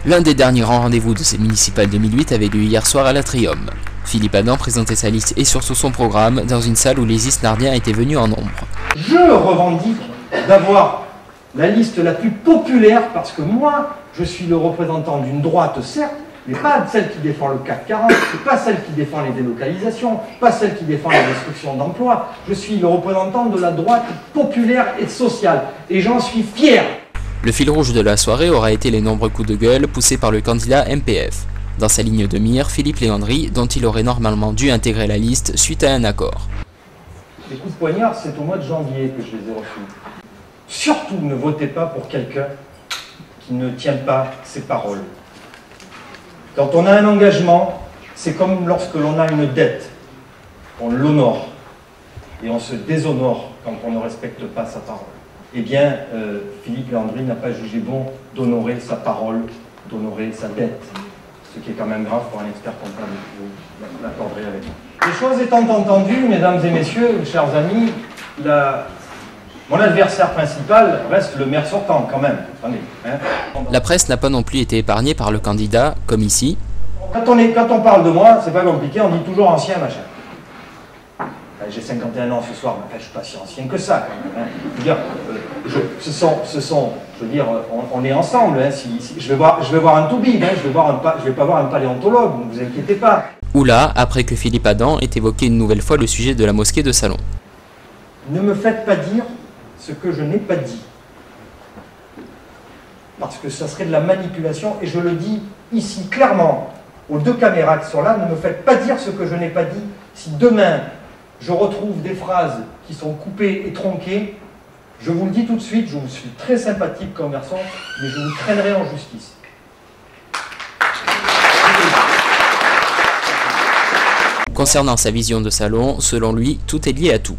L'un des derniers grands rendez-vous de ces municipales 2008 avait lieu hier soir à l'Atrium. Philippe Adam présentait sa liste et surtout son programme dans une salle où les Isnardiens étaient venus en nombre. Je revendique d'avoir la liste la plus populaire parce que moi, je suis le représentant d'une droite, certes, mais pas celle qui défend le CAC 40, pas celle qui défend les délocalisations, pas celle qui défend la destruction d'emplois. Je suis le représentant de la droite populaire et sociale. Et j'en suis fier. Le fil rouge de la soirée aura été les nombreux coups de gueule poussés par le candidat MPF. Dans sa ligne de mire, Philippe Léandri, dont il aurait normalement dû intégrer la liste suite à un accord. Les coups de poignard, c'est au mois de janvier que je les ai reçus. Surtout ne votez pas pour quelqu'un qui ne tient pas ses paroles. Quand on a un engagement, c'est comme lorsque l'on a une dette. On l'honore et on se déshonore quand on ne respecte pas sa parole. Eh bien, Philippe Léandri n'a pas jugé bon d'honorer sa parole, d'honorer sa dette. Ce qui est quand même grave pour un expert comptable, vous l'accorderez avec moi. Les choses étant entendues, mesdames et messieurs, chers amis, mon adversaire principal reste le maire sortant quand même. Attendez, hein. La presse n'a pas non plus été épargnée par le candidat, comme ici. Quand on parle de moi, c'est pas compliqué, on dit toujours ancien machin. J'ai 51 ans ce soir, mais enfin, je ne suis pas si ancien que ça quand même. Hein. Je veux dire, je veux dire, on est ensemble. Hein. Je vais voir un toubib, hein. Je vais pas voir un paléontologue, ne vous inquiétez pas. Ou là, après que Philippe Adam ait évoqué une nouvelle fois le sujet de la mosquée de Salon. Ne me faites pas dire ce que je n'ai pas dit. Parce que ça serait de la manipulation, et je le dis ici clairement, aux deux caméras qui sont là, ne me faites pas dire ce que je n'ai pas dit. Si demain, je retrouve des phrases qui sont coupées et tronquées, je vous le dis tout de suite, je vous suis très sympathique comme garçon, mais je vous traînerai en justice. Concernant sa vision de Salon, selon lui, tout est lié à tout.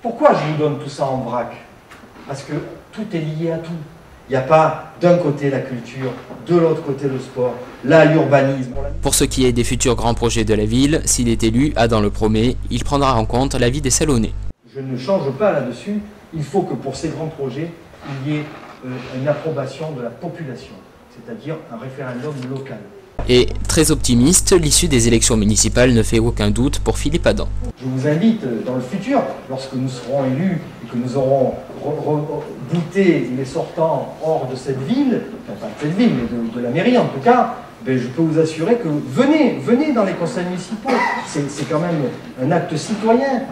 Pourquoi je vous donne tout ça en vrac? Parce que tout est lié à tout. Il n'y a pas d'un côté la culture, de l'autre côté le sport, là l'urbanisme. Pour ce qui est des futurs grands projets de la ville, s'il est élu, Adam le promet, il prendra en compte l'avis des Salonnais. Je ne change pas là-dessus. Il faut que pour ces grands projets, il y ait une approbation de la population, c'est-à-dire un référendum local. Et très optimiste, l'issue des élections municipales ne fait aucun doute pour Philippe Adam. Je vous invite dans le futur, lorsque nous serons élus et que nous aurons bouté les sortants hors de cette ville, enfin pas de cette ville, mais de la mairie en tout cas, ben je peux vous assurer que venez dans les conseils municipaux, c'est quand même un acte citoyen.